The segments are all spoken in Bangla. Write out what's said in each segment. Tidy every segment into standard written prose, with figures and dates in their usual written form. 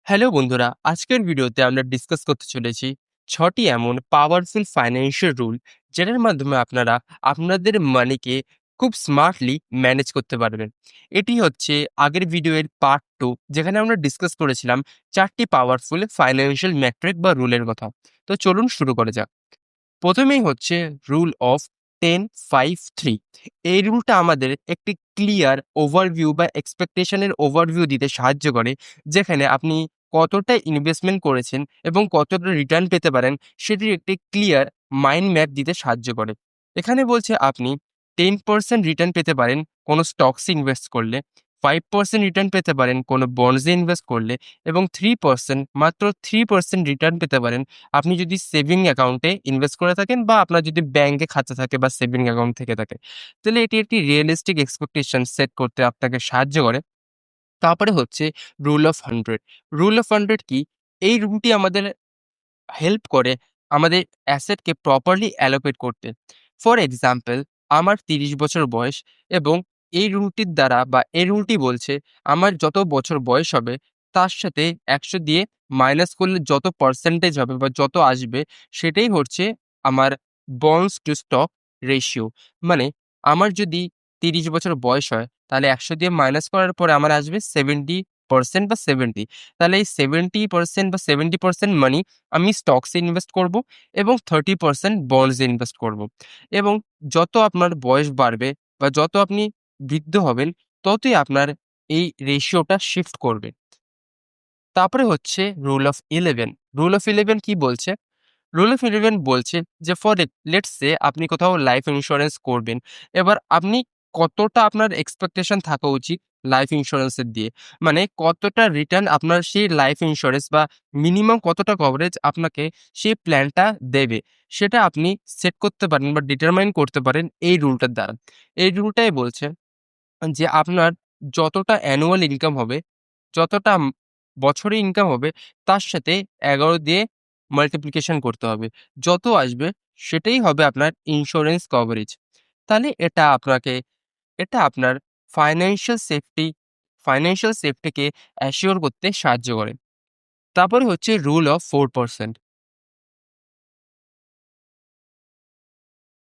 হ্যালো বন্ধুরা, আজকের ভিডিওতে আমরা ডিসকাস করতে চলেছি ৬টি এমন পাওয়ারফুল ফাইন্যান্সিয়াল রুল যেটার মাধ্যমে আপনারা আপনাদের মানিকে খুব স্মার্টলি ম্যানেজ করতে পারবেন। এটি হচ্ছে আগের ভিডিওর পার্ট 2, যেখানে আমরা ডিসকাস করেছিলাম ৪টি পাওয়ারফুল ফাইন্যান্সিয়াল মেট্রিক বা রুলের কথা। তো চলুন শুরু করা যাক। প্রথমেই হচ্ছে রুল অফ 10-5-3। এই রুলটা আমাদের একটি ক্লিয়ার ওভারভিউ বা এক্সপেকটেশনের ওভারভিউ দিতে সাহায্য করে, যেখানে আপনি কতটা ইনভেস্টমেন্ট করেছেন এবং কতটা রিটার্ন পেতে পারেন সেটির একটি ক্লিয়ার মাইন্ড ম্যাপ দিতে সাহায্য করে। এখানে বলছে আপনি 10% রিটার্ন পেতে পারেন কোনো স্টকসে ইনভেস্ট করলে, 5% রিটার্ন পেতে পারেন কোনো বন্ডসে ইনভেস্ট করলে, এবং 3% মাত্র 3% রিটার্ন পেতে পারেন আপনি যদি সেভিং অ্যাকাউন্টে ইনভেস্ট করে থাকেন বা আপনার যদি ব্যাংকে খাতা থাকে বা সেভিং অ্যাকাউন্ট থেকে থাকে। তাহলে এটি একটি রিয়ালিস্টিক এক্সপেকটেশন সেট করতে আপনাকে সাহায্য করে। তারপরে হচ্ছে রুল অফ 100। রুল অফ 100 কি? এই রুলটি আমাদের হেল্প করে আমাদের অ্যাসেটকে প্রপারলি অ্যালোকেট করতে। ফর এক্সাম্পল, আমার ৩০ বছর বয়স এবং এই রুলটির দ্বারা বা এই রুলটি বলছে আমার যত বছর বয়স হবে তার সাথে ১০০ দিয়ে মাইনাস করলে যত পার্সেন্টেজ হবে বা যত আসবে সেটাই হচ্ছে আমার বন্ডস টু স্টক রেশিও। মানে আমার যদি ৩০ বছর বয়স হয় তাহলে ১০০ দিয়ে মাইনাস করার পরে আমার আসবে 70% বা 70। তাহলে এই 70% বা 70% মানি আমি স্টকসে ইনভেস্ট করব এবং 30% বন্ডসে ইনভেস্ট করব। এবং যত আপনার বয়স বাড়বে বা যত আপনি বৃদ্ধ হবেন, ততই আপনার এই রেশিওটা শিফট করবে। তারপরে হচ্ছে রুল অফ 11। রুল অফ 11 কি বলছে? রুল অফ 11 বলছে যে ফর লেটস সে আপনি কোথাও লাইফ ইন্সুরেন্স করবেন। এবার আপনি কতটা আপনার এক্সপেকটেশন থাকা উচিত লাইফ ইন্সুরেন্সের দিয়ে? মানে কতটা রিটার্ন আপনার সেই লাইফ ইন্সুরেন্স বা মিনিমাম কতটা কভারেজ আপনাকে সেই প্ল্যানটা দেবে? সেটা আপনি সেট করতে পারেন বা ডিটারমাইন করতে পারেন এই রুলটার দ্বারা। এই রুলটাই বলছে যে আপনার যতটা অ্যানুয়াল ইনকাম হবে, যতটা বছরে ইনকাম হবে তার সাথে ১১ দিয়ে মাল্টিপ্লিকেশন করতে হবে। যত আসবে সেটাই হবে আপনার ইন্সুরেন্স কভারেজ। তাহলে এটা আপনার ফাইন্যান্সিয়াল সেফটি ফাইন্যান্সিয়াল সেফটিকে অ্যাসিওর করতে সাহায্য করে। তারপরে হচ্ছে rule of 4%।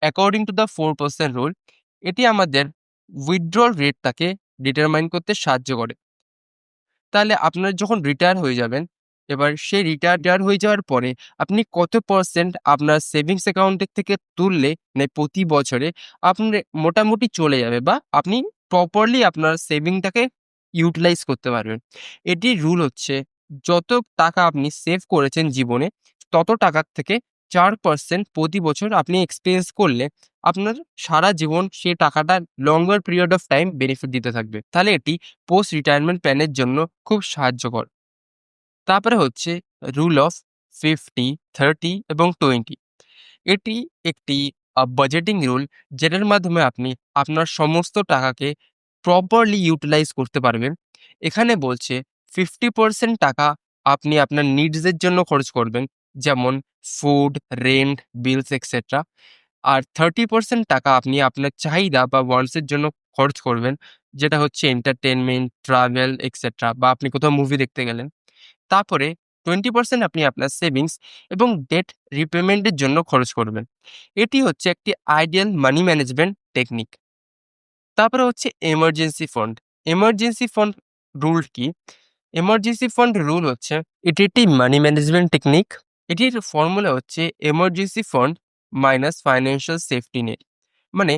According to the 4% rule, এটি আমাদের উইথড্রল রেটটাকে ডিটারমাইন করতে সাহায্য করে। তাহলে আপনার যখন রিটায়ার হয়ে যাবেন, এবার সেই রিটায়ার হয়ে যাওয়ার পরে আপনি কত পার্সেন্ট আপনার সেভিংস অ্যাকাউন্টের থেকে তুললে মানে প্রতি বছরে আপনার মোটামুটি চলে যাবে বা আপনি প্রপারলি আপনার সেভিংটাকে ইউটিলাইজ করতে পারবেন। এটির রুল হচ্ছে যত টাকা আপনি সেভ করেছেন জীবনে, তত টাকার থেকে ৪% প্রতি বছর আপনি এক্সপেন্স করলে আপনার সারা জীবন সেই টাকাটা লঙ্গার পিরিয়ড অফ টাইম বেনিফিট দিতে থাকবে। তাহলে এটি পোস্ট রিটায়ারমেন্ট প্ল্যানের জন্য খুব সাহায্যকর। তারপরে হচ্ছে রুল অফ 50, 30 এবং 20। এটি একটি বাজেটিং রুল, যেটার মাধ্যমে আপনি আপনার সমস্ত টাকাকে প্রপারলি ইউটিলাইজ করতে পারবেন। এখানে বলছে 50% টাকা আপনি আপনার নিডস এর জন্য খরচ করবেন, যেমন ফুড, রেন্ট, বিলস এক্সেট্রা। আর 30% টাকা আপনি আপনার চাহিদা বা ওয়ান্টস এর জন্য খরচ করবেন, যেটা হচ্ছে এন্টারটেইনমেন্ট, ট্রাভেল এক্সেট্রা বা আপনি কোথাও মুভি দেখতে গেলেন। তারপরে 20% আপনি আপনার সেভিংস এবং ডেট রিপেমেন্টের জন্য খরচ করবেন। এটি হচ্ছে একটি আইডিয়াল মানি ম্যানেজমেন্ট টেকনিক। তারপরে হচ্ছে emergency fund. Emergency fund rule কি? এমার্জেন্সি ফান্ড রুল হচ্ছে এটি একটি মানি ম্যানেজমেন্ট টেকনিক। এটির ফর্মুলা হচ্ছে emergency fund minus financial safety net. মানে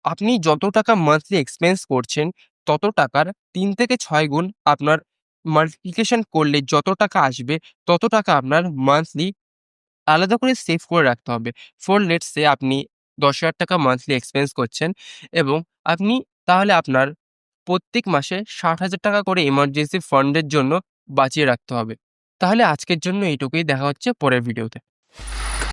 আপনি যত টাকা মান্থলি এক্সপেন্স করছেন, তত টাকার ৩ থেকে ৬ গুণ আপনার মাল্টিপ্লিকেশন করলে যত টাকা আসবে, তত টাকা আপনার মান্থলি আলাদা করে সেভ করে রাখতে হবে। ফর লেটস সে আপনি ৳১০,০০০ মান্থলি এক্সপেন্স করছেন এবং আপনি তাহলে আপনার প্রত্যেক মাসে ৳৬০,০০০ করে এমার্জেন্সি ফান্ডের জন্য বাঁচিয়ে রাখতে হবে। তাহলে আজকের জন্য এইটুকুই। দেখা হচ্ছে পরের ভিডিওতে।